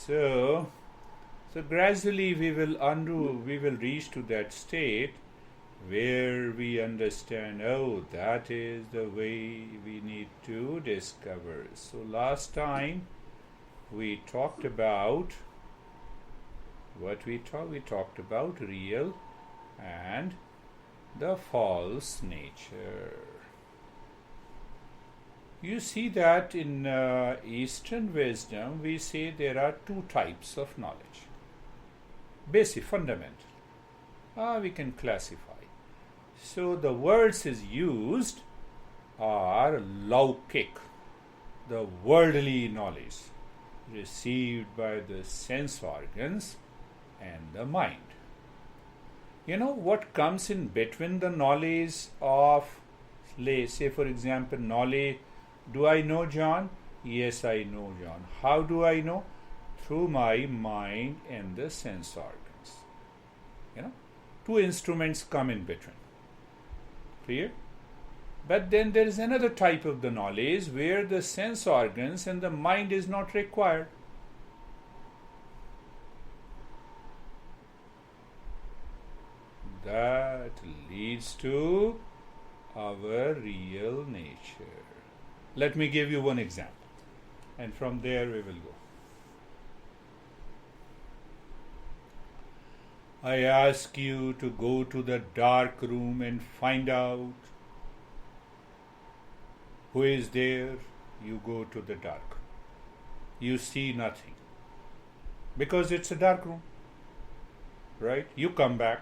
So gradually we will reach to that state where we understand, oh, that is the way we need to discover. So last time we talked about what we talked about real and the false nature. You see that in Eastern wisdom we say there are two types of knowledge. Basic, fundamental. We can classify. So the words is used are laukik, the worldly knowledge received by the sense organs and the mind. You know what comes in between the knowledge of, say for example, knowledge, do I know John? Yes, I know John. How do I know? Through my mind and the sense organs. You know, two instruments come in between. Clear? But then there is another type of the knowledge where the sense organs and the mind is not required. That leads to our real nature. Let me give you one example, and from there we will go. I ask you to go to the dark room and find out who is there. You go to the dark. You see nothing because it's a dark room, right? You come back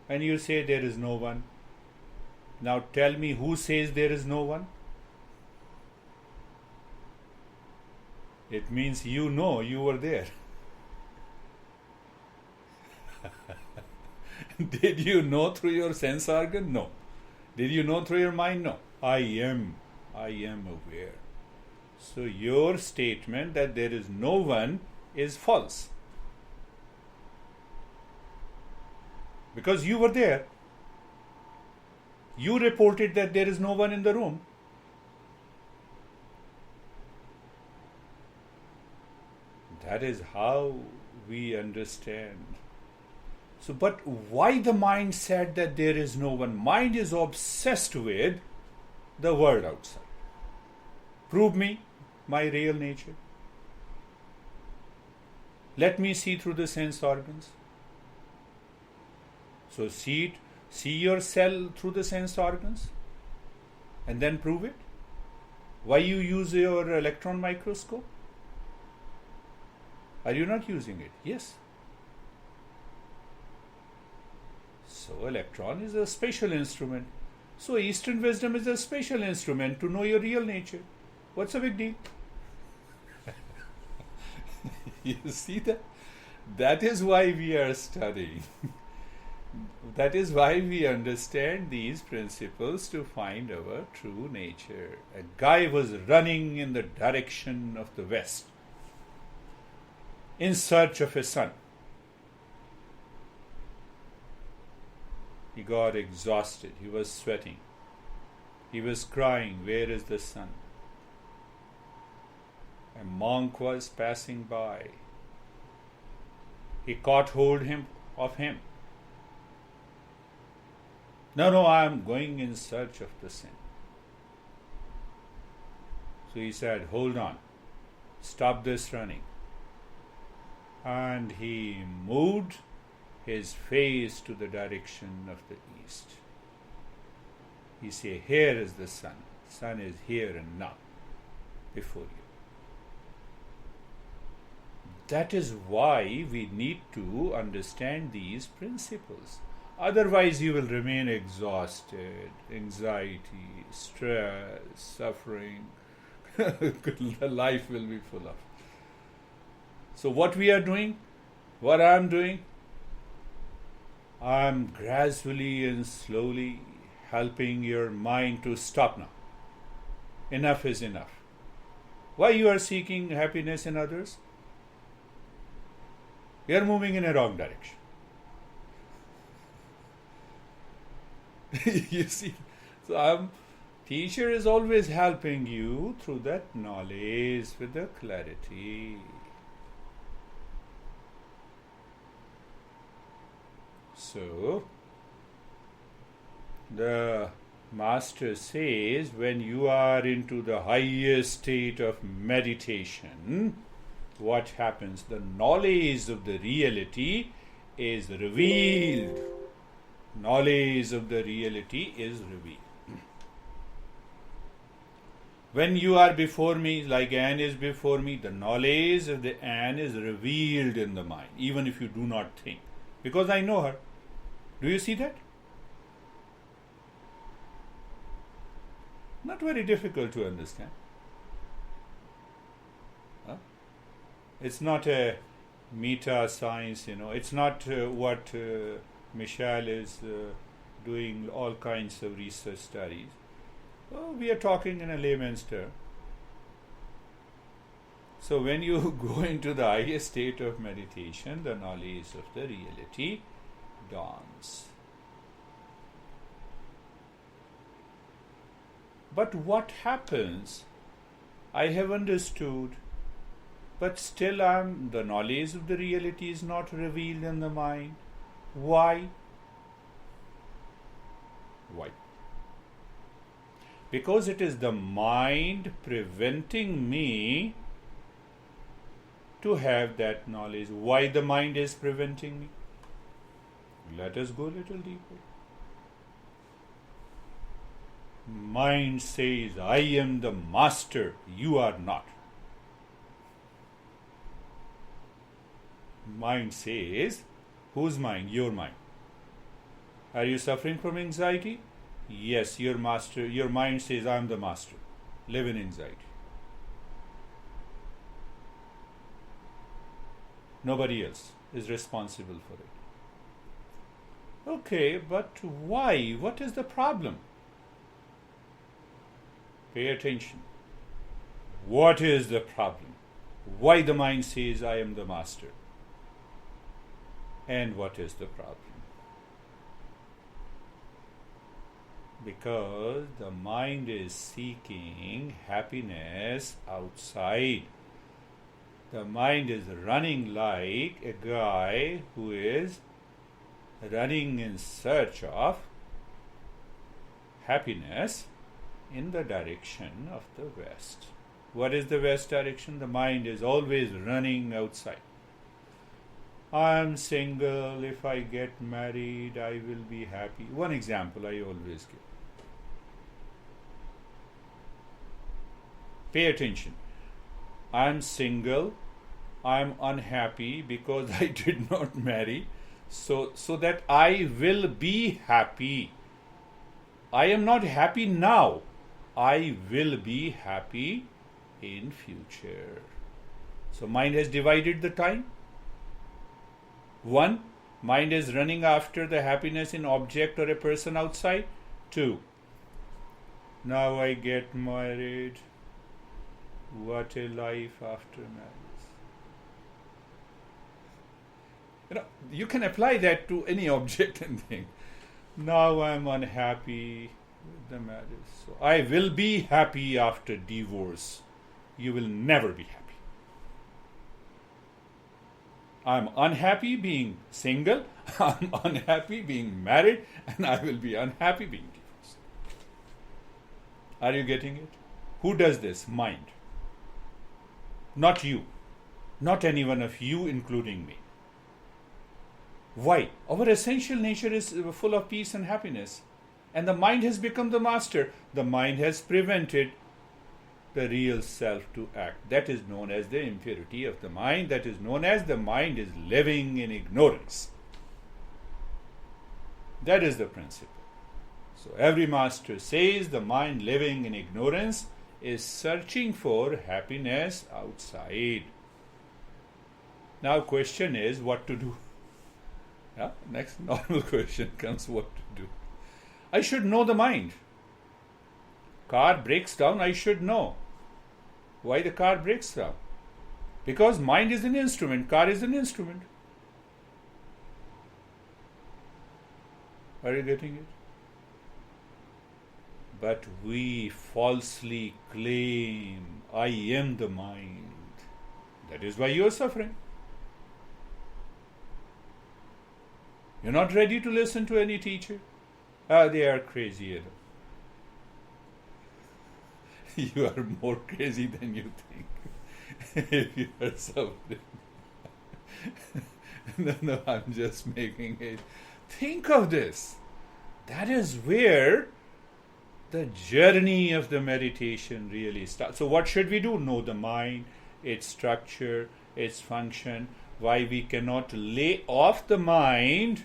and you say there is no one. Now tell me, who says there is no one? It means you know you were there. Did you know through your sense organ? No. Did you know through your mind? No. I am aware. So your statement that there is no one is false. Because you were there. You reported that there is no one in the room. That is how we understand. So, but why the mind said that there is no one? Mind is obsessed with the world outside. Prove me my real nature. Let me see through the sense organs. So see yourself through the sense organs and then prove it. Why you use your electron microscope? Are you not using it? Yes. So electron is a special instrument. So Eastern wisdom is a special instrument to know your real nature. What's the big deal? You see that? That is why we are studying. That is why we understand these principles to find our true nature. A guy was running in the direction of the west in search of a sun. He got exhausted. He was sweating. He was crying, "Where is the sun?" A monk was passing by. He caught hold of him. No, I am going in search of the sun. So he said, "Hold on. Stop this running." And he moved his face to the direction of the east. He said, "Here is the sun. Sun is here and now, before you." That is why we need to understand these principles. Otherwise, you will remain exhausted, anxiety, stress, suffering. The life will be full of. So what we are doing, what I am doing, I am gradually and slowly helping your mind to stop now. Enough is enough. Why you are seeking happiness in others? You are moving in a wrong direction. You see, so teacher is always helping you through that knowledge with the clarity. So, the Master says, when you are into the highest state of meditation, what happens? The knowledge of the reality is revealed. Knowledge of the reality is revealed. When you are before me, like Anne is before me, the knowledge of the Anne is revealed in the mind, even if you do not think. Because I know her. Do you see that? Not very difficult to understand. It's not a meta science, It's not what Michelle is doing, all kinds of research studies. We are talking in a layman's term. So when you go into the highest state of meditation, the knowledge of the reality dawns. But what happens? I have understood, but still the knowledge of the reality is not revealed in the mind. Why? Why? Because it is the mind preventing me to have that knowledge. Why the mind is preventing me? Let us go a little deeper. Mind says, I am the master, you are not. Mind says, whose mind? Your mind. Are you suffering from anxiety? Yes, your mind says, I am the master. Live in anxiety. Nobody else is responsible for it. Okay, but why? What is the problem? Pay attention. What is the problem? Why the mind says, I am the master? And what is the problem? Because the mind is seeking happiness outside. The mind is running like a guy who is running in search of happiness in the direction of the west. What is the west direction? The mind is always running outside. I am single, if I get married, I will be happy. One example I always give. Pay attention. I am single, I am unhappy because I did not marry, so that I will be happy. I am not happy now. I will be happy in future. So mind has divided the time. One, mind is running after the happiness in object or a person outside. Two, now I get married. What a life after marriage. You can apply that to any object and thing. Now I am unhappy with the marriage. So I will be happy after divorce. You will never be happy. I'm unhappy being single, I'm unhappy being married, and I will be unhappy being divorced. Are you getting it? Who does this? Mind. Not you. Not any one of you, including me. Why? Our essential nature is full of peace and happiness. And the mind has become the master. The mind has prevented the real self to act. That is known as the impurity of the mind. That is known as the mind is living in ignorance. That is the principle. So every master says the mind living in ignorance is searching for happiness outside. Now question is what to do. Yeah? Next normal question comes, what to do. I should know the mind. Car breaks down, I should know. Why the car breaks down? Because mind is an instrument, car is an instrument. Are you getting it? But we falsely claim, I am the mind. That is why you are suffering. You're not ready to listen to any teacher? They are crazy, you know. You are more crazy than you think. If you are suffering. No, I'm just making it. Think of this. That is where the journey of the meditation really starts. So what should we do? Know the mind, its structure, its function, why we cannot lay off the mind,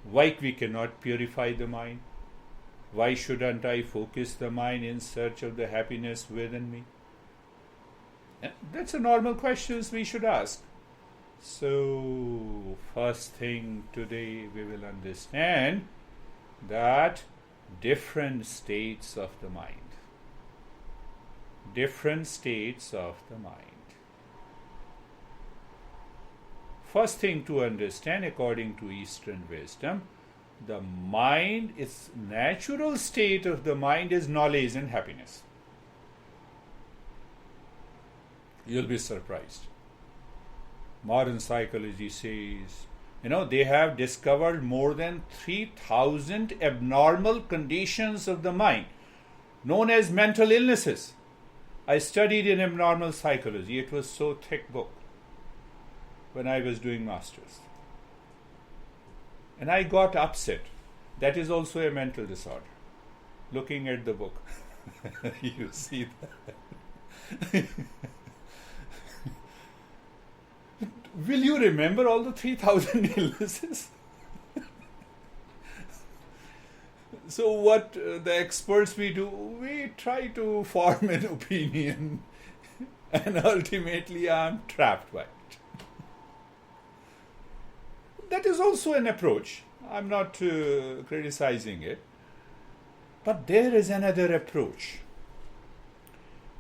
why we cannot purify the mind, why shouldn't I focus the mind in search of the happiness within me? That's a normal questions we should ask. So, first thing today we will understand that different states of the mind. Different states of the mind. First thing to understand, according to Eastern wisdom, the mind, its natural state of the mind is knowledge and happiness. You'll be surprised. Modern psychology says, they have discovered more than 3,000 abnormal conditions of the mind, known as mental illnesses. I studied in abnormal psychology. It was so thick book when I was doing masters. And I got upset. That is also a mental disorder. Looking at the book. You see that? Will you remember all the 3,000 illnesses? So what the experts we do, we try to form an opinion and ultimately I am trapped by it. That is also an approach. I'm not criticizing it. But there is another approach.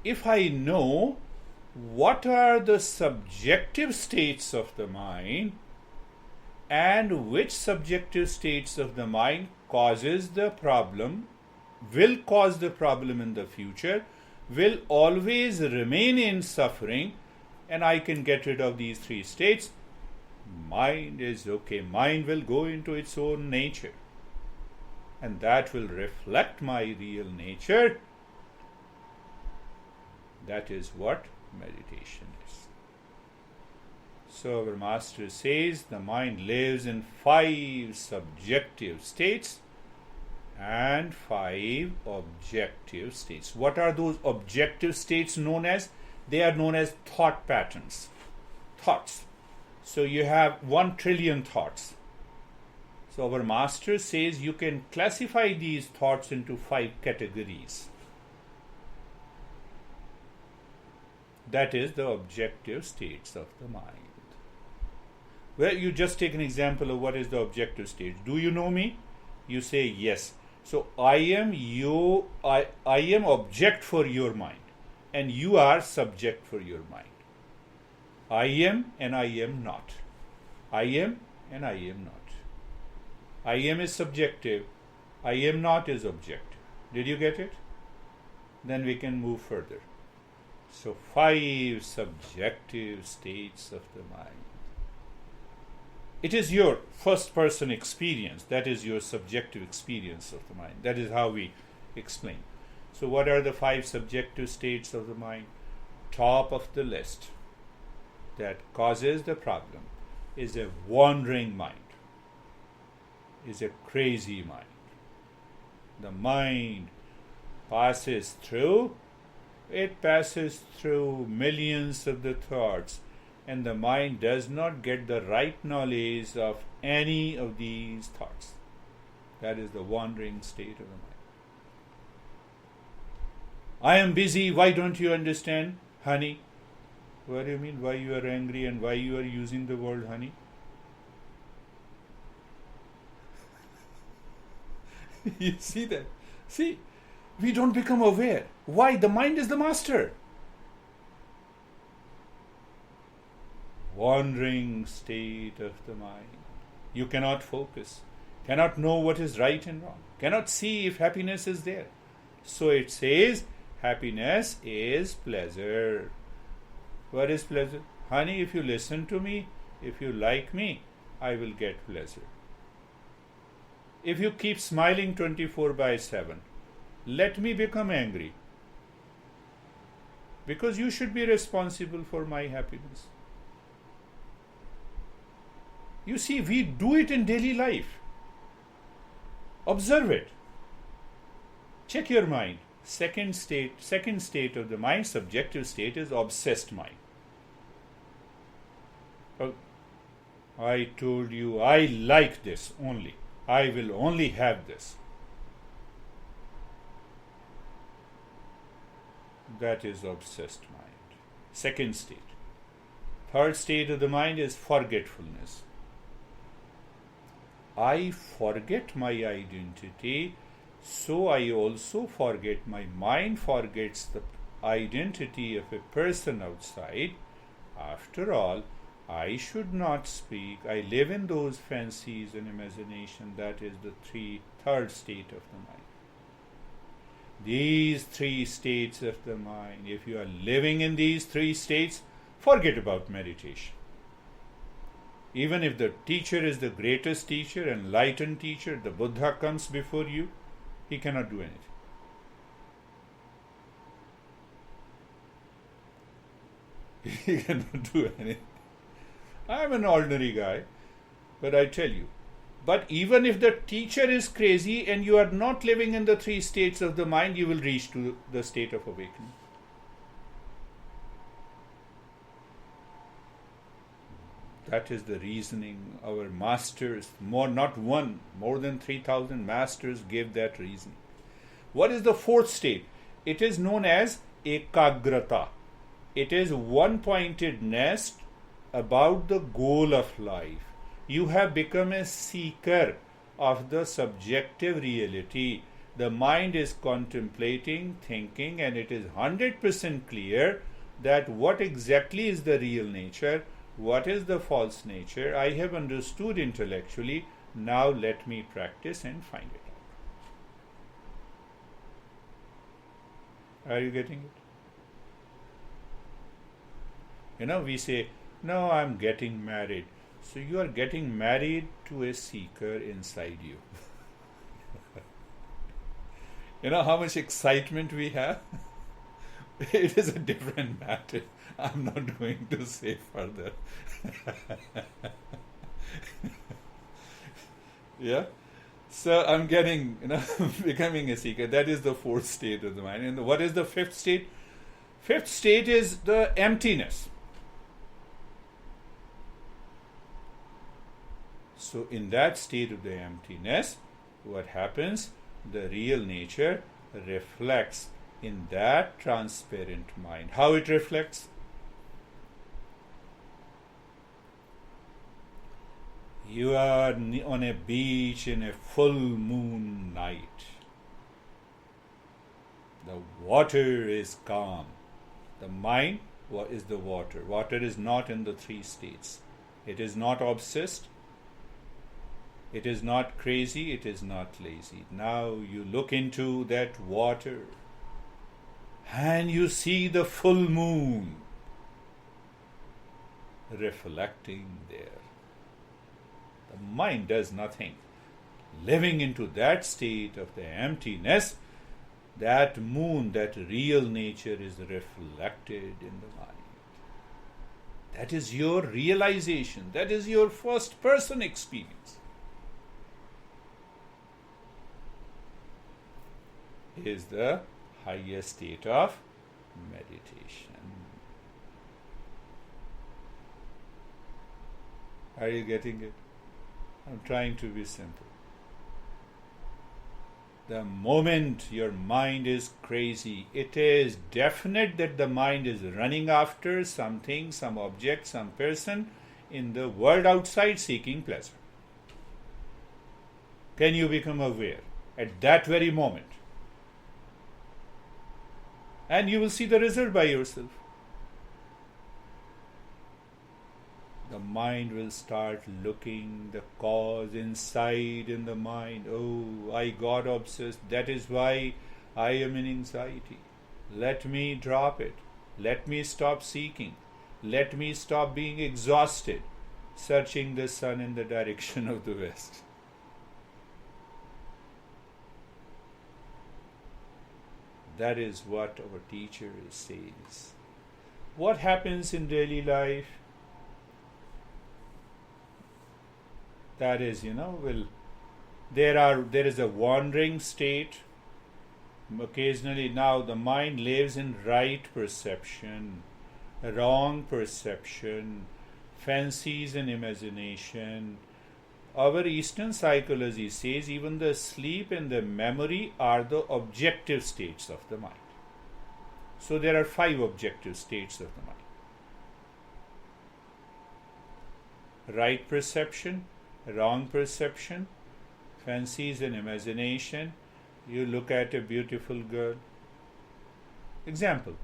If I know what are the subjective states of the mind and which subjective states of the mind causes the problem, will cause the problem in the future, will always remain in suffering, and I can get rid of these three states, mind is okay. Mind will go into its own nature, and that will reflect my real nature. That is what meditation is. So our master says the mind lives in 5 subjective states and 5 objective states. What are those objective states known as? They are known as thought patterns. Thoughts. So you have 1 trillion thoughts. So our master says you can classify these thoughts into 5 categories. That is the objective states of the mind. Well, you just take an example of what is the objective state. Do you know me? You say yes. So I am you. I am object for your mind, and you are subject for your mind. I am and I am not. I am and I am not. I am is subjective. I am not is objective. Did you get it? Then we can move further. So 5 subjective states of the mind. It is your first person experience. That is your subjective experience of the mind. That is how we explain. So what are the 5 subjective states of the mind? Top of the list that causes the problem is a wandering mind, is a crazy mind. The mind passes through millions of the thoughts, and the mind does not get the right knowledge of any of these thoughts. That is the wandering state of the mind. I am busy, why don't you understand? Honey. What do you mean? Why you are angry and why you are using the word honey? You see that? See, we don't become aware. Why? The mind is the master. Wandering state of the mind. You cannot focus, cannot know what is right and wrong, cannot see if happiness is there. So it says, happiness is pleasure. What is pleasure? Honey, if you listen to me, if you like me, I will get pleasure. If you keep smiling 24/7, let me become angry. Because you should be responsible for my happiness. You see, we do it in daily life. Observe it. Check your mind. Second state of the mind, subjective state, is obsessed mind. Oh, I told you I like this only. I will only have this. That is obsessed mind. Second state. Third state of the mind is forgetfulness. I forget my identity, so I also forget. My mind forgets the identity of a person outside. After all, I should not speak. I live in those fancies and imagination. That is the third state of the mind. These three states of the mind, if you are living in these three states, forget about meditation. Even if the teacher is the greatest teacher, enlightened teacher, the Buddha comes before you, he cannot do anything. He cannot do anything. I am an ordinary guy, but I tell you, but even if the teacher is crazy and you are not living in the three states of the mind, you will reach to the state of awakening. That is the reasoning our masters, more than 3,000 masters gave that reason. What is the fourth state? It is known as ekagrata. It is one-pointedness about the goal of life. You have become a seeker of the subjective reality. The mind is contemplating, thinking, and it is 100% clear that what exactly is the real nature, what is the false nature. I have understood intellectually. Now let me practice and find it out. Are you getting it? We say, no, I'm getting married. So you are getting married to a seeker inside you. You know how much excitement we have? It is a different matter. I'm not going to say further. Yeah? So I'm getting, becoming a seeker. That is the fourth state of the mind. And what is the fifth state? Fifth state is the emptiness. So in that state of the emptiness, what happens? The real nature reflects in that transparent mind. How it reflects? You are on a beach in a full moon night. The water is calm. The mind is the water. Water is not in the three states. It is not obsessed. It is not crazy. It is not lazy. Now you look into that water and you see the full moon reflecting there. The mind does nothing. Living into that state of the emptiness, that moon, that real nature is reflected in the mind. That is your realization. That is your first person experience. Is the highest state of meditation. Are you getting it? I'm trying to be simple. The moment your mind is crazy, it is definite that the mind is running after something, some object, some person in the world outside seeking pleasure. Can you become aware at that very moment? And you will see the result by yourself. The mind will start looking the cause inside in the mind. Oh, I got obsessed. That is why I am in anxiety. Let me drop it. Let me stop seeking. Let me stop being exhausted. searching the sun in the direction of the west. That is what our teacher says. What happens in daily life? That is, there is a wandering state. Occasionally now the mind lives in right perception, wrong perception, fancies and imagination. Our Eastern psychology says even the sleep and the memory are the objective states of the mind. So there are 5 objective states of the mind. Right perception, wrong perception, fancies and imagination. You look at a beautiful girl. Example.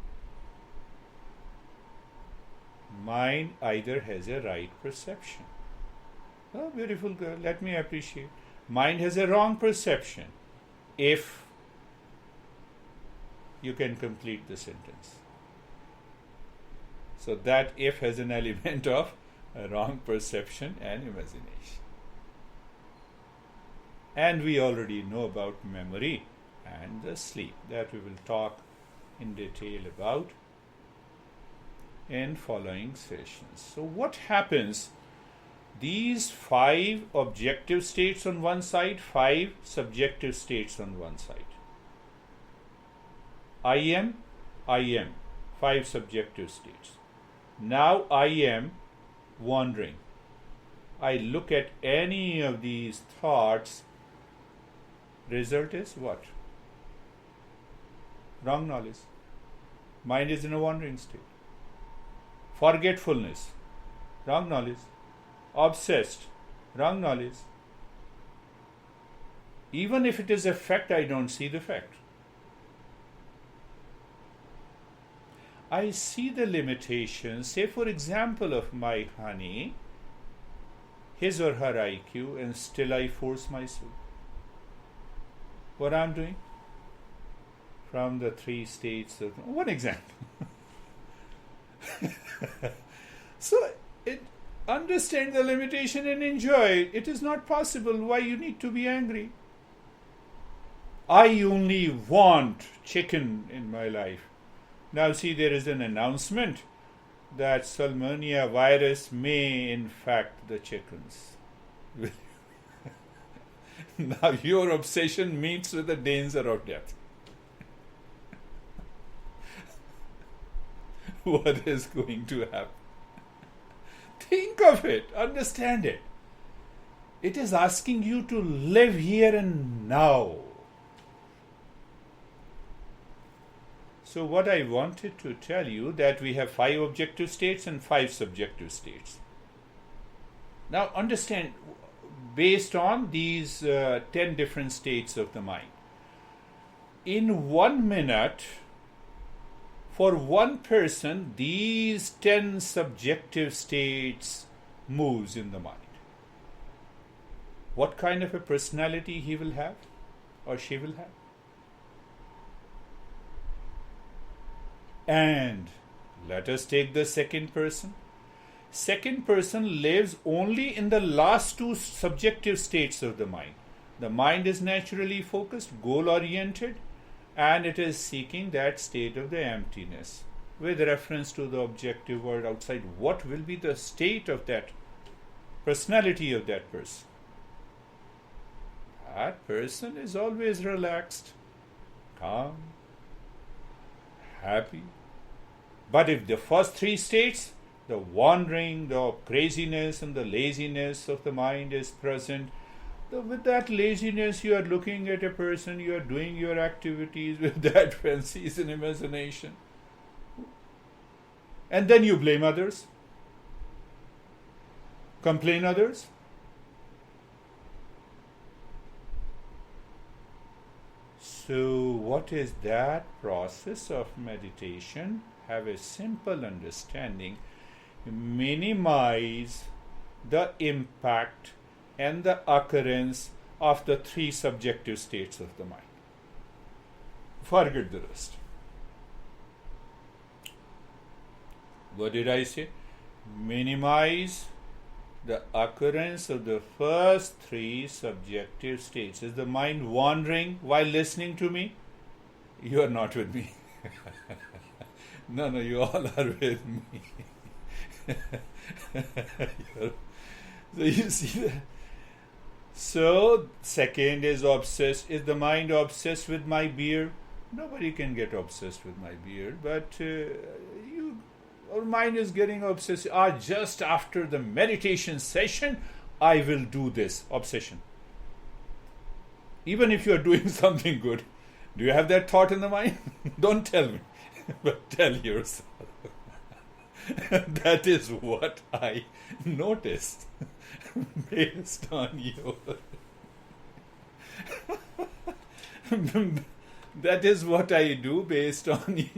Mind either has a right perception. Oh, beautiful girl, let me appreciate. Mind has a wrong perception. If you can complete the sentence. So that if has an element of a wrong perception and imagination. And we already know about memory and the sleep. That we will talk in detail about in following sessions. So what happens? These 5 objective states on one side, 5 subjective states on one side. I am, 5 subjective states. Now I am wandering. I look at any of these thoughts. Result is what? Wrong knowledge. Mind is in a wandering state. Forgetfulness. Wrong knowledge. Obsessed. Wrong knowledge. Even if it is a fact, I don't see the fact. I see the limitations, say for example of my honey, his or her IQ, and still I force myself. What I'm doing? From the 3 states of one example. So understand the limitation and enjoy. It is not possible. Why you need to be angry? I only want chicken in my life. Now see, there is an announcement that Salmonella virus may infect the chickens. Now your obsession meets with the danger of death. What is going to happen? Think of it, understand it. It is asking you to live here and now. So what I wanted to tell you that we have 5 objective states and 5 subjective states. Now understand, based on these 10 different states of the mind, in 1 minute, for one person, these 10 subjective states moves in the mind. What kind of a personality he will have or she will have? And let us take the second person. Second person lives only in the last 2 subjective states of the mind. The mind is naturally focused, goal-oriented, and it is seeking that state of the emptiness with reference to the objective world outside. What will be the state of that personality of that person? That person is always relaxed, calm, happy. But if the first 3 states, the wandering, the craziness and the laziness of the mind is present, with that laziness you are looking at a person, you are doing your activities with that fancies and imagination. And then you blame others, complain others. So what is that process of meditation? Have a simple understanding. Minimize the impact and the occurrence of the 3 subjective states of the mind. Forget the rest. What did I say? Minimize the occurrence of the first three subjective states. Is the mind wandering while listening to me? You are not with me. No, you all are with me. So you see that. So, second is obsessed. Is the mind obsessed with my beard? Nobody can get obsessed with my beard, but our mind is getting obsessed. Just after the meditation session, I will do this. Obsession. Even if you are doing something good, do you have that thought in the mind? Don't tell me, but tell yourself. That is what I noticed based on that is what I do based on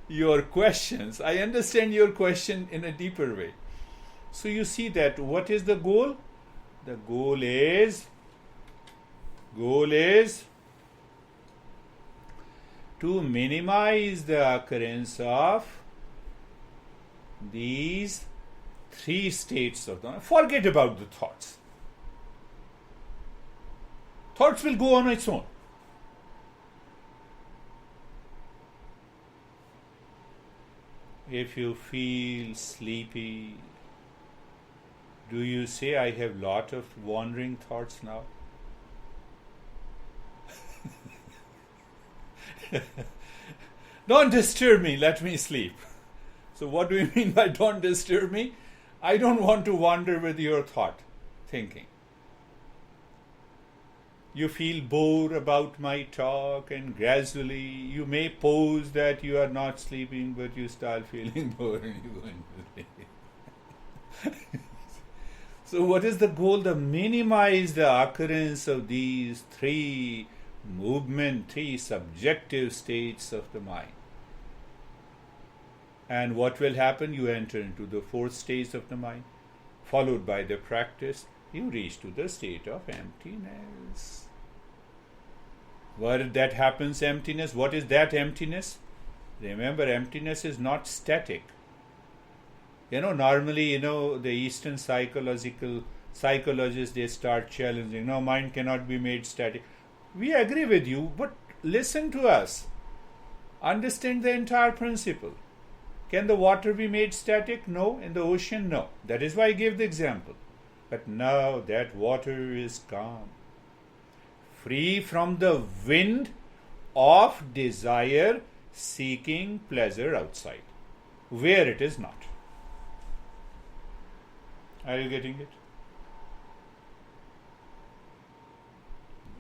your questions. I understand your question in a deeper way. So you see that what is the goal? The goal is to minimize the occurrence of these three states of the mind. Forget about the thoughts. Thoughts will go on its own. If you feel sleepy, do you say, I have lot of wandering thoughts now? Don't disturb me, let me sleep. So what do you mean by don't disturb me? I don't want to wander with your thinking. You feel bored about my talk, and gradually you may pose that you are not sleeping, but you start feeling bored and you go into sleep. So what is the goal? To minimize the occurrence of these three subjective states of the mind. And what will happen? You enter into the fourth stage of the mind, followed by the practice. You reach to the state of emptiness. Where that happens, emptiness. What is that emptiness? Remember, emptiness is not static. Normally, the Eastern psychologists, they start challenging. No, mind cannot be made static. We agree with you, but listen to us. Understand the entire principle. Can the water be made static? No. In the ocean? No. That is why I gave the example. But now that water is calm, free from the wind of desire seeking pleasure outside, where it is not. Are you getting it?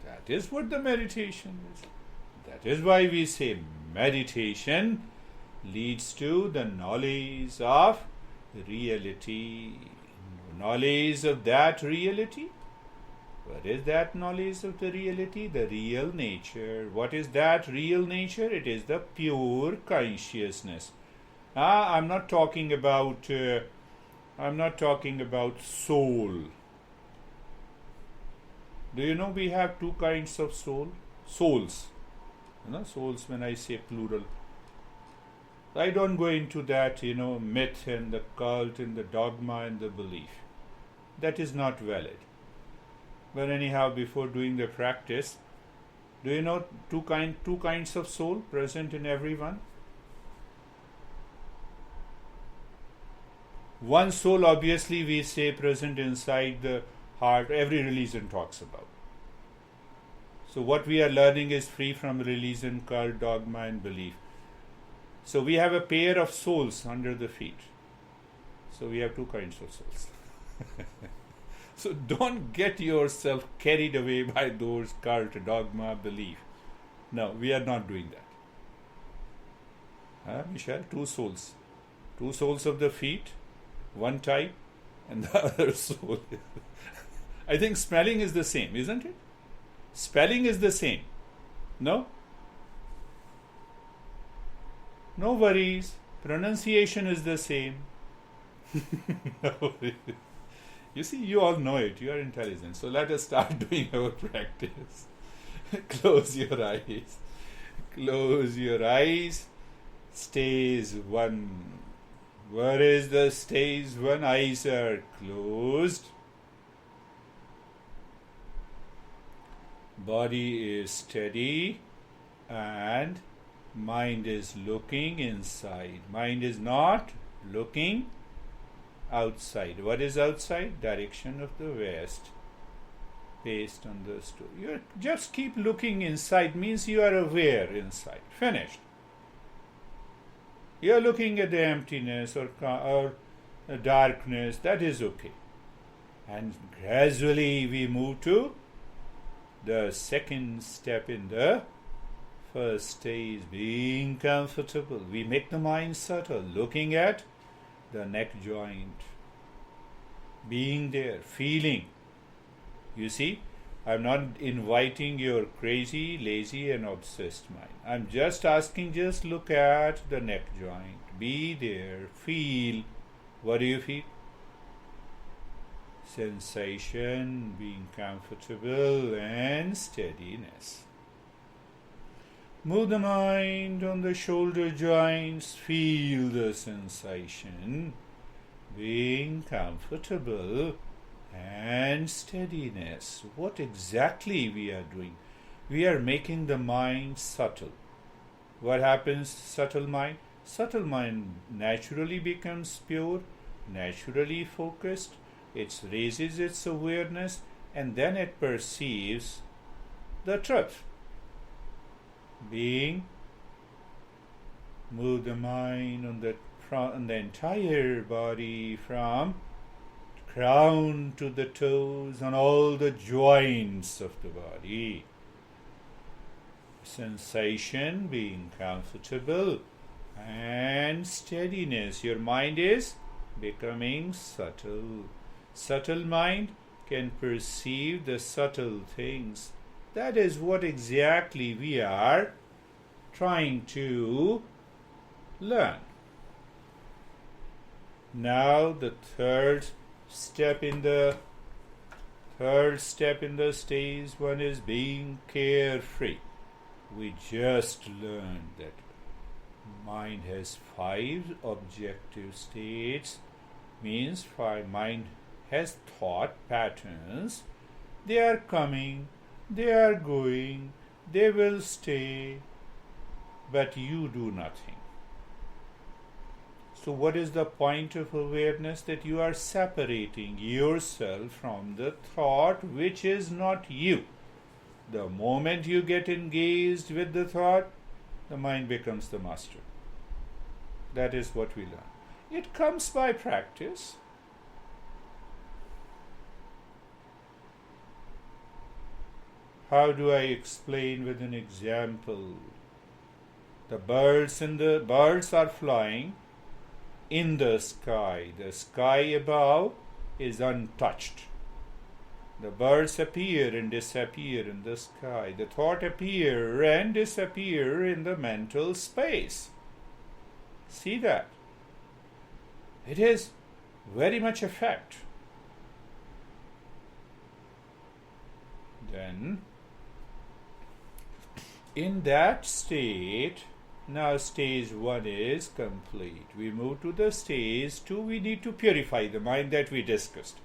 That is what the meditation is. That is why we say meditation leads to the knowledge of reality. Knowledge of that reality. What is that knowledge of the reality? The real nature. What is that real nature? It is the pure consciousness. I'm not talking about soul. Do you know we have two kinds of souls? Souls when I say plural. I don't go into that, myth and the cult and the dogma and the belief. That is not valid. But anyhow, before doing the practice, do you know two kinds of soul present in everyone? One soul, obviously, we say present inside the heart. Every religion talks about. So what we are learning is free from religion, cult, dogma, and belief. So we have a pair of souls under the feet. So we have two kinds of souls. So don't get yourself carried away by those cult, dogma, belief. No, we are not doing that. Michelle, two souls. Two souls of the feet, one type, and the other soul. I think spelling is the same, isn't it? Spelling is the same. No? No worries. Pronunciation is the same. No worries. You see, you all know it. You are intelligent. So let us start doing our practice. Close your eyes. Close your eyes. Stays one What is the stage when eyes are closed? Body is steady and mind is looking inside. Mind is not looking outside. What is outside? Direction of the west. Based on the story. You just keep looking inside means you are aware inside. Finished. You are looking at the emptiness or darkness. That is okay. And gradually we move to the second step in the first stage, being comfortable. We make the mind subtle, looking at the neck joint, being there, feeling. You see, I'm not inviting your crazy, lazy and obsessed mind. I'm just asking, just look at the neck joint. Be there, feel. What do you feel? Sensation, being comfortable and steadiness. Move the mind on the shoulder joints, feel the sensation, being comfortable and steadiness. What exactly we are doing? We are making the mind subtle. What happens, subtle mind? Subtle mind naturally becomes pure, naturally focused. It raises its awareness and then it perceives the truth. Being, move the mind on the entire body from crown to the toes, on all the joints of the body. Sensation, being comfortable and steadiness. Your mind is becoming subtle. Subtle mind can perceive the subtle things. That is what exactly we are trying to learn. Now the third step in the stage one is being carefree. We just learned that mind has 5 objective states, means mind has thought patterns. They are coming, they are going, they will stay, but you do nothing. So what is the point of awareness? That you are separating yourself from the thought which is not you. The moment you get engaged with the thought, the mind becomes the master. That is what we learn. It comes by practice. How do I explain with an example? The birds are flying in the sky. The sky above is untouched. The birds appear and disappear in the sky. The thought appear and disappear in the mental space. See that? It is very much a fact. Then, in that state, now stage 1 is complete. We move to the stage 2. We need to purify the mind that we discussed.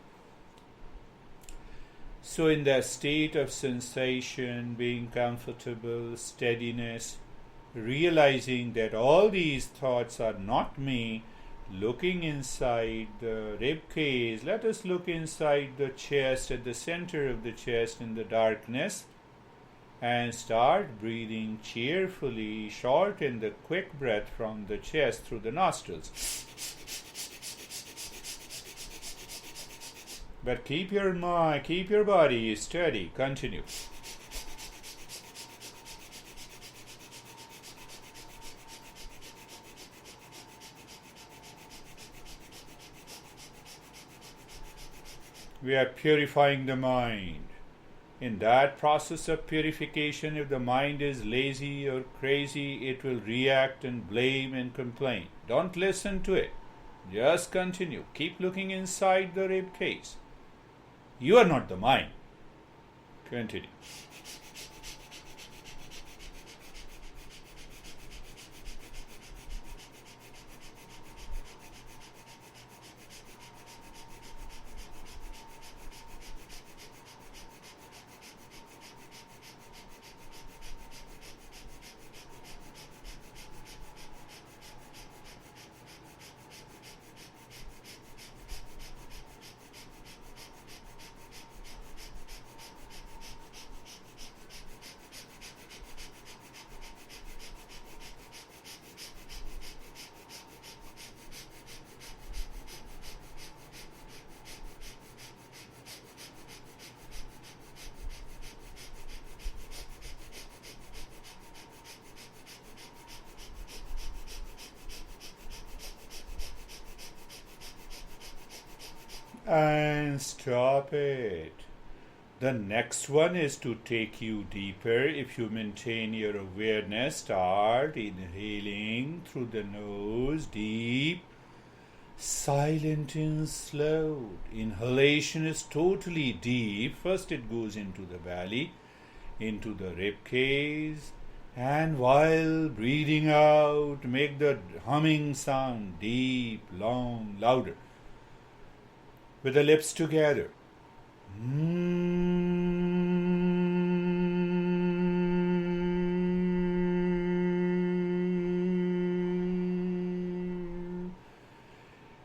So in that state of sensation, being comfortable, steadiness, realizing that all these thoughts are not me, looking inside the rib cage, let us look inside the chest, at the center of the chest in the darkness, and start breathing cheerfully, short and the quick breath from the chest through the nostrils. But keep your mind, keep your body steady. Continue. We are purifying the mind. In that process of purification, if the mind is lazy or crazy, it will react and blame and complain. Don't listen to it. Just continue. Keep looking inside the rib cage. You are not the mind. Continue. and stop it. The next one is to take you deeper. If you maintain your awareness, start inhaling through the nose, deep, silent and slow. Inhalation is totally deep. First it goes into the belly, into the rib cage, and while breathing out, make the humming sound deep, long, louder, with the lips together.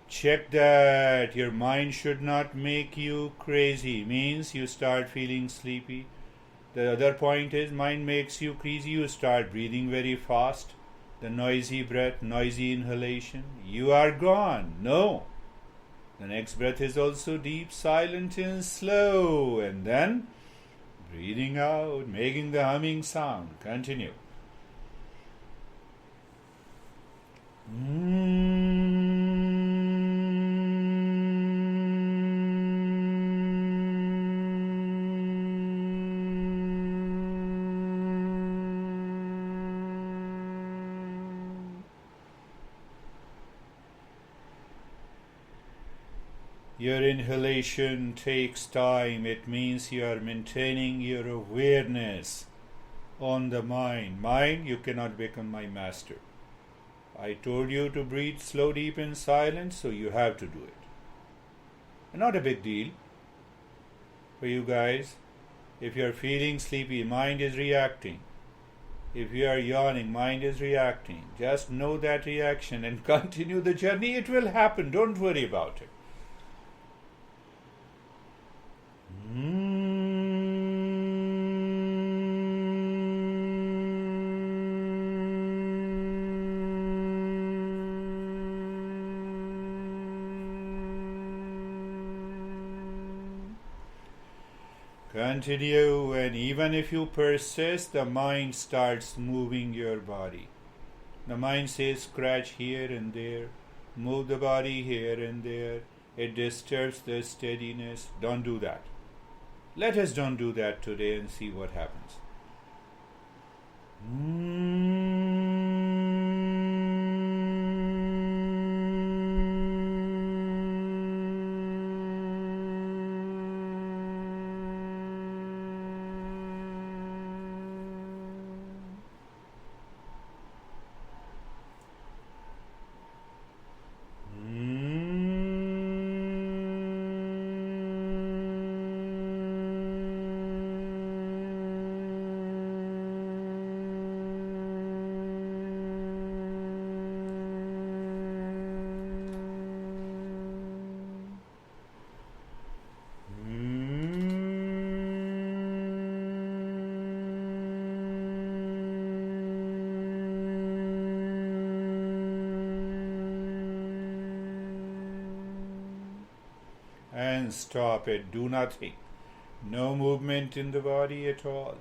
Check that your mind should not make you crazy. Means you start feeling sleepy. The other point is mind makes you crazy. You start breathing very fast. The noisy breath, noisy inhalation. You are gone. No. The next breath is also deep, silent and slow. And then breathing out, making the humming sound. Continue. Your inhalation takes time. It means you are maintaining your awareness on the mind. Mind, you cannot become my master. I told you to breathe slow, deep and silent, so you have to do it. Not a big deal for you guys. If you are feeling sleepy, mind is reacting. If you are yawning, mind is reacting. Just know that reaction and continue the journey. It will happen. Don't worry about it. Continue, and even if you persist, the mind starts moving your body. The mind says scratch here and there, move the body here and there. It disturbs the steadiness. Don't do that. Let us don't do that today and see what happens. And stop it. Do nothing. No movement in the body at all.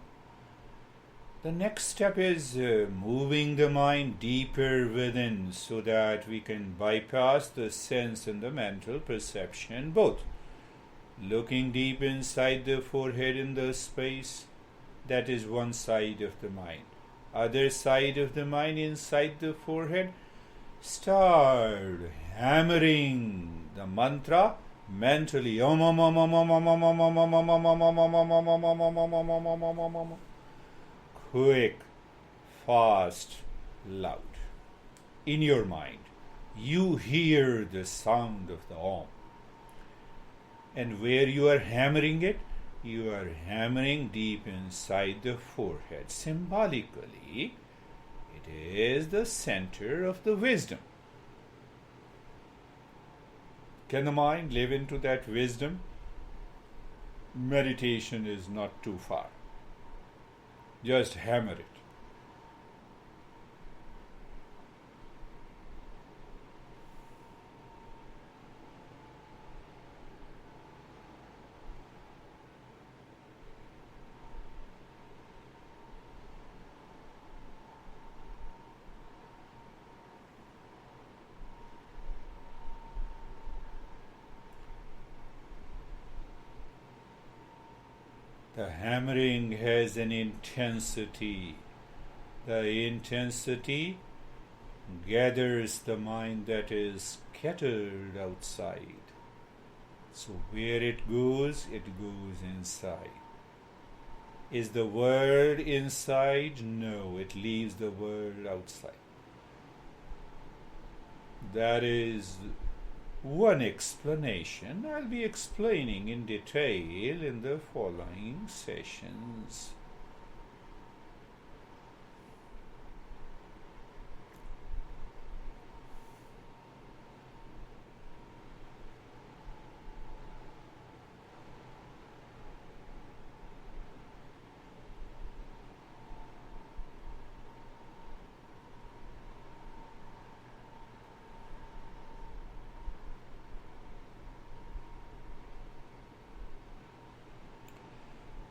The next step is moving the mind deeper within so that we can bypass the sense and the mental perception both. Looking deep inside the forehead in the space, that is one side of the mind. Other side of the mind inside the forehead, start hammering the mantra mentally. Quick, fast, loud. In your mind, you hear the sound of the Om. And where you are hammering it, you are hammering deep inside the forehead. Symbolically, it is the center of the wisdom. Can the mind live into that wisdom? Meditation is not too far. Just hammer it. The hammering has an intensity. The intensity gathers the mind that is scattered outside. So where it goes inside. Is the world inside? No, it leaves the world outside. That is one explanation. I'll be explaining in detail in the following sessions.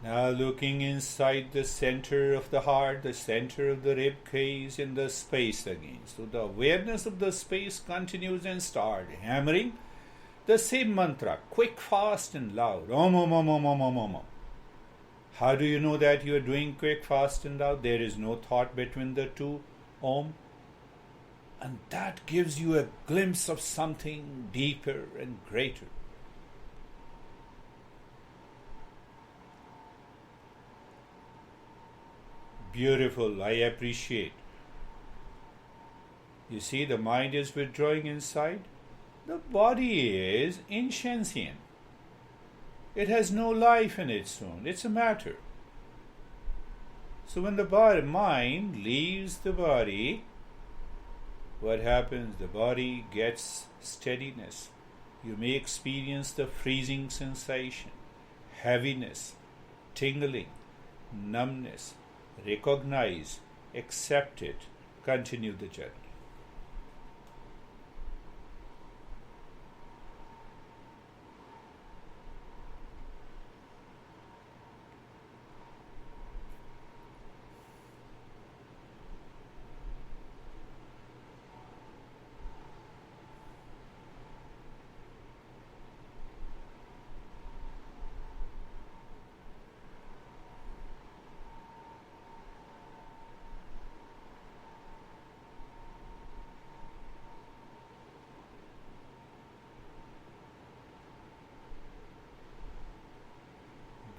Now looking inside the center of the heart, the center of the rib cage, in the space again. So the awareness of the space continues and start hammering the same mantra, quick, fast and loud. Om, om, om, om, om, om, om, om. How do you know that you are doing quick, fast and loud? There is no thought between the two. Om. And that gives you a glimpse of something deeper and greater. Beautiful, I appreciate. You see, the mind is withdrawing inside. The body is insentient. It has no life in its own. It's a matter. So when the mind leaves the body, what happens? The body gets steadiness. You may experience the freezing sensation, heaviness, tingling, numbness. Recognize, accept it, continue the journey.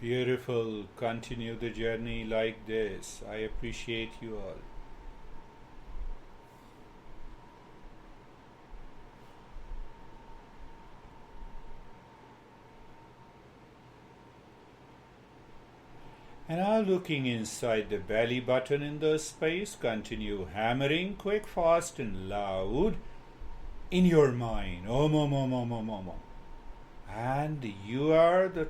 Beautiful. Continue the journey like this. I appreciate you all. And now looking inside the belly button in the space, continue hammering quick, fast and loud in your mind. Om, om, om, om, om, om, om. And you are the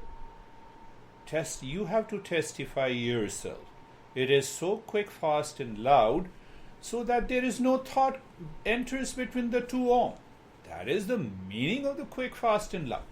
you have to testify yourself. It is so quick, fast and loud so that there is no thought enters between the two Om. That is the meaning of the quick, fast and loud.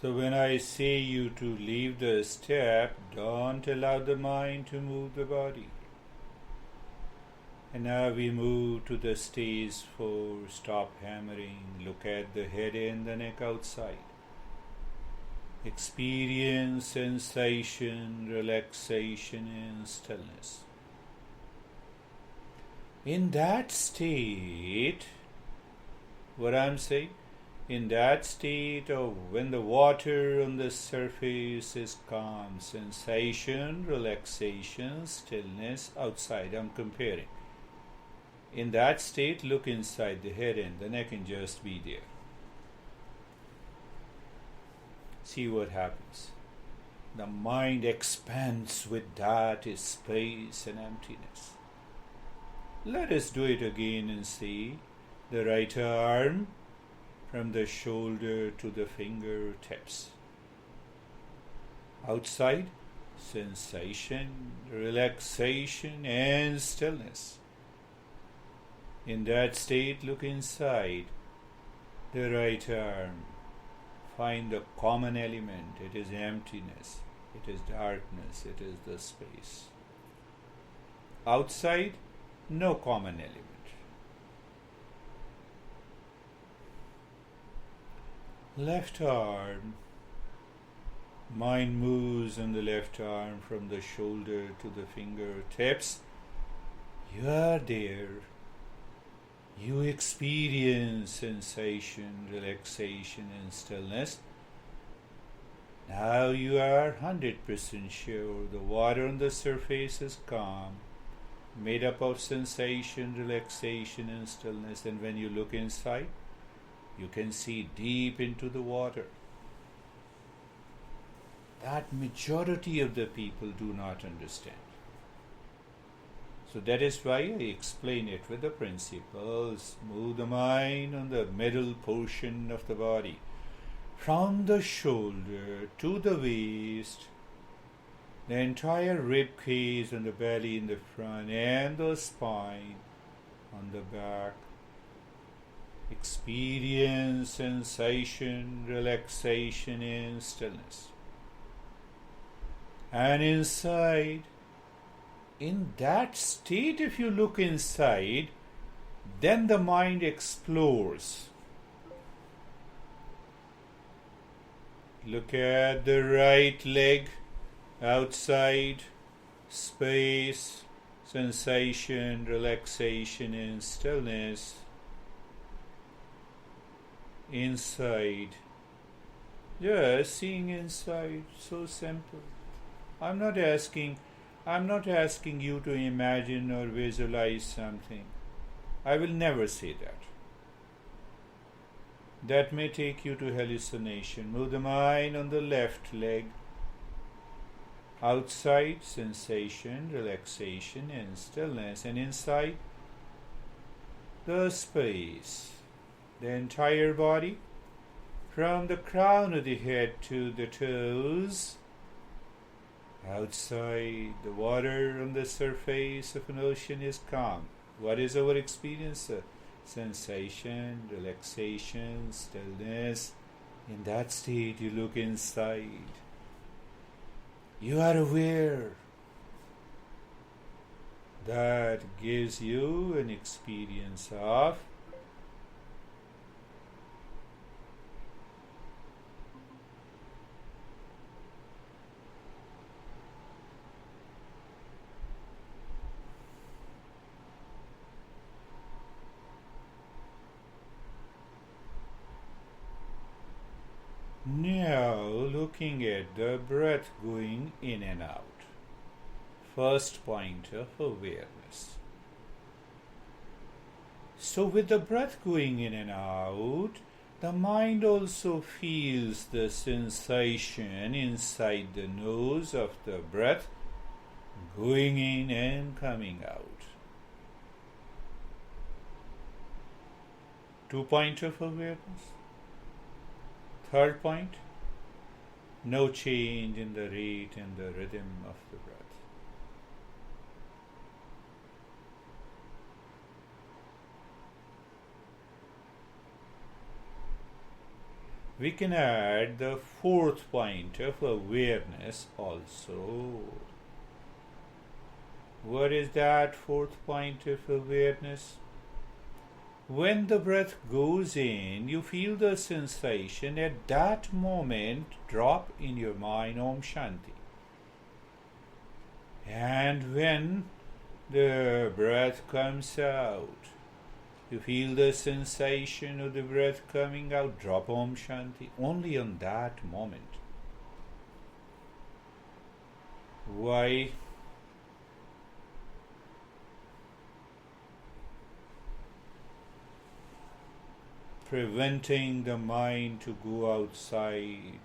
So when I say you to leave the step, don't allow the mind to move the body. And now we move to the stage 4, stop hammering, look at the head and the neck outside. Experience sensation, relaxation and stillness. In that state, what I'm saying, in that state of when the water on the surface is calm, sensation, relaxation, stillness outside, I'm comparing. In that state, look inside the head and the neck and just be there. See what happens. The mind expands with that space and emptiness. Let us do it again and see the right arm from the shoulder to the fingertips. Outside, sensation, relaxation and stillness. In that state, look inside the right arm. Find the common element. It is emptiness. It is darkness. It is the space. Outside, no common element. Left arm. Mind moves on the left arm from the shoulder to the fingertips. You are there. You experience sensation, relaxation and stillness. Now you are 100% sure the water on the surface is calm, made up of sensation, relaxation and stillness. And when you look inside, you can see deep into the water. That majority of the people do not understand. So that is why I explain it with the principles. Move the mind on the middle portion of the body, from the shoulder to the waist, the entire rib cage and the belly in the front, and the spine on the back. Experience sensation, relaxation and stillness. And inside, in that state, if you look inside, then the mind explores. Look at the right leg, outside, space, sensation, relaxation and stillness. Inside, just seeing inside, so simple. I'm not asking you to imagine or visualize something. I will never say that. That may take you to hallucination. Move the mind on the left leg. Outside, sensation, relaxation and stillness. And inside, the space. The entire body, from the crown of the head to the toes. Outside, the water on the surface of an ocean is calm. What is our experience? Sensation, relaxation, stillness. In that state, you look inside. You are aware. That gives you an experience of now looking at the breath going in and out. First point of awareness. So with the breath going in and out, the mind also feels the sensation inside the nose of the breath going in and coming out. 2 point of awareness. Third point, no change in the rate and the rhythm of the breath. we can add the fourth point of awareness also. What is that fourth point of awareness? When the breath goes in, you feel the sensation. At that moment, drop in your mind Om Shanti. And when the breath comes out, you feel the sensation of the breath coming out, drop Om Shanti. Only on that moment. Why? Preventing the mind to go outside,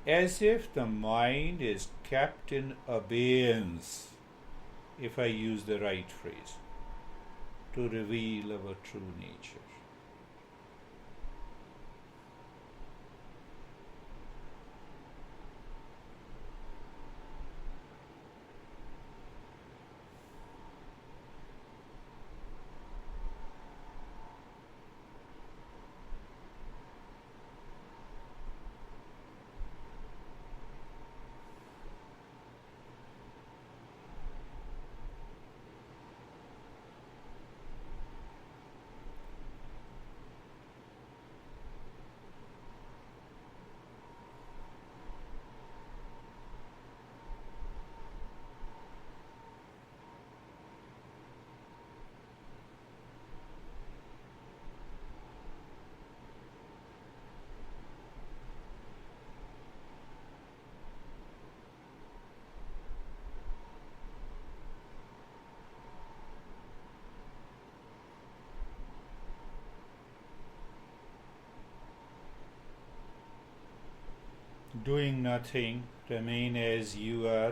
as if the mind is kept in abeyance, if I use the right phrase, to reveal our true nature. Doing nothing, remain as you are.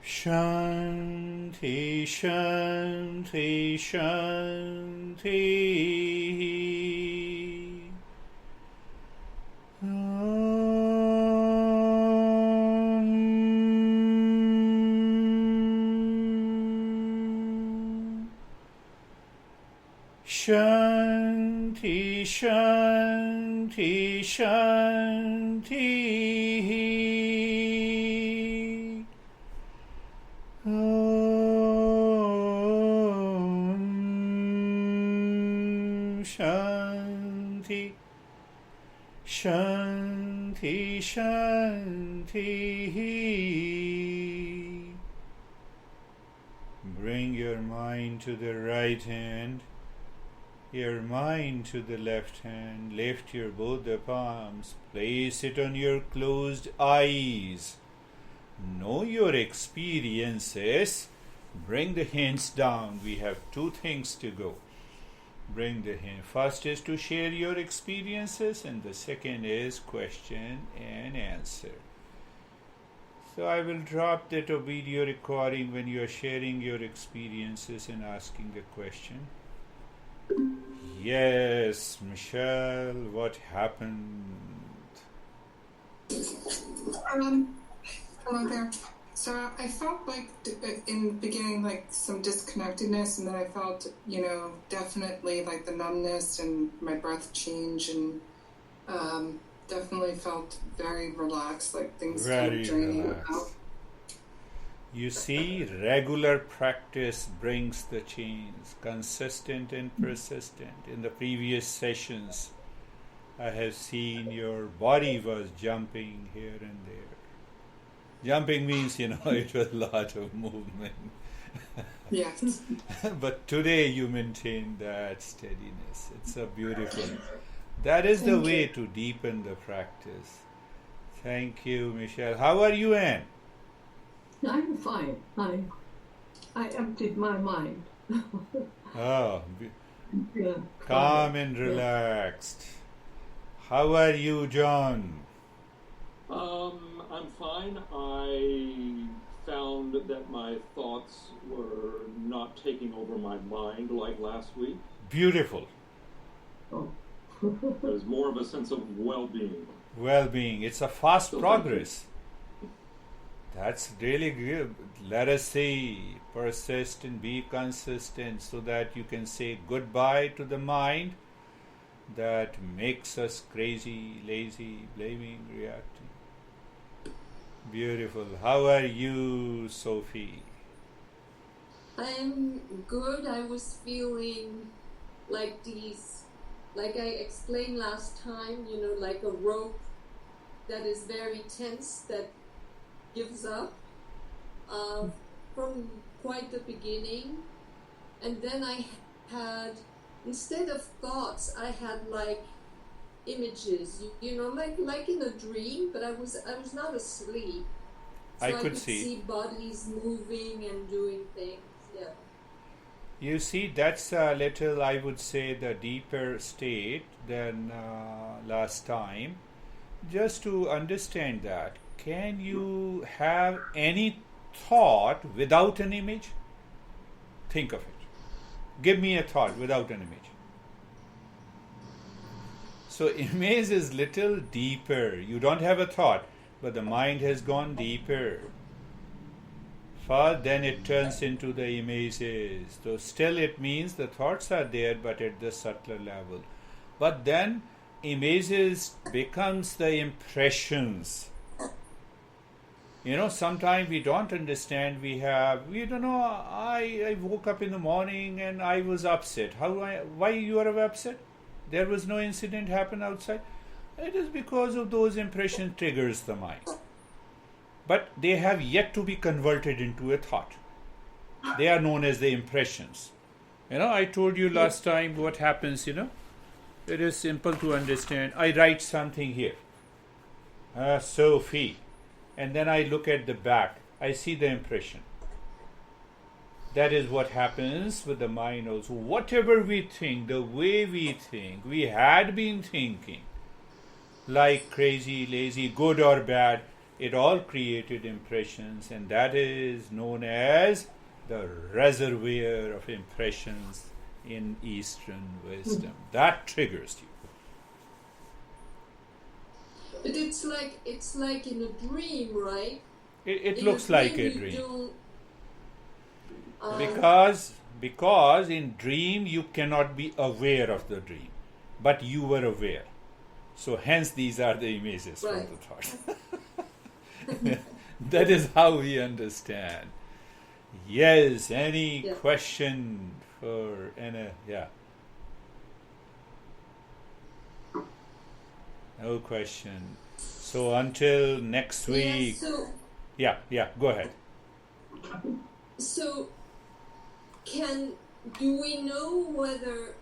Shanti, Shanti, Shanti. Shanti, Shanti, Shanti. Shanti, Shanti, Shanti. Bring your mind to the right hand, your mind to the left hand. Lift your both the palms. Place it on your closed eyes. Know your experiences. Bring the hands down. We have two things to go. Bring the hand. First is to share your experiences, and the second is question and answer. So I will drop that video recording when you are sharing your experiences and asking the question. Yes, Michelle, what happened? Hello there. So I felt like in the beginning like some disconnectedness, and then I felt, definitely like the numbness and my breath change, and definitely felt very relaxed, like things kind of draining out. You see, regular practice brings the change, consistent and persistent. In the previous sessions, I have seen your body was jumping here and there. Jumping means, it was a lot of movement. Yes. But today you maintain that steadiness. It's a beautiful. That is the way to deepen the practice. Thank you, Michelle. How are you, Anne? I'm fine. I emptied my mind. Yeah, calm and relaxed. How are you, John? I'm fine. I found that my thoughts were not taking over my mind like last week. Beautiful. Oh. There's more of a sense of well-being. Well-being. It's a fast So progress. That's really good. Let us see. Persist and be consistent so that you can say goodbye to the mind that makes us crazy, lazy, blaming, reacting. Beautiful. How are you, Sophie? I'm good. I was feeling like like I explained last time, like a rope that is very tense, that gives up from quite the beginning. And then I had, instead of thoughts, I had like images, like in a dream, but I was not asleep. So I could see bodies moving and doing things. Yeah. You see, that's a little, I would say, the deeper state than last time. Just to understand that, can you have any thought without an image? Think of it. Give me a thought without an image. So image is little deeper. You don't have a thought, but the mind has gone deeper. First, then it turns into the images. So still it means the thoughts are there, but at the subtler level. But then images becomes the impressions. Sometimes we don't understand. We don't know. I woke up in the morning and I was upset. Why you are upset? There was no incident happen outside. It is because of those impressions triggers the mind. But they have yet to be converted into a thought. They are known as the impressions. I told you last time what happens, It is simple to understand. I write something here. Sophie. And then I look at the back. I see the impression. That is what happens with the mind also. Whatever we think, the way we think, we had been thinking, like crazy, lazy, good or bad, it all created impressions, and that is known as the reservoir of impressions in Eastern wisdom. That triggers you. But it's like in a dream, right? It looks like a dream. Don't, Because in dream you cannot be aware of the dream, but you were aware. So hence these are the images from the thought. That is how we understand. Yes, any question for Anna? Yeah. No question. So until next week. Yeah, go ahead. So do we know whether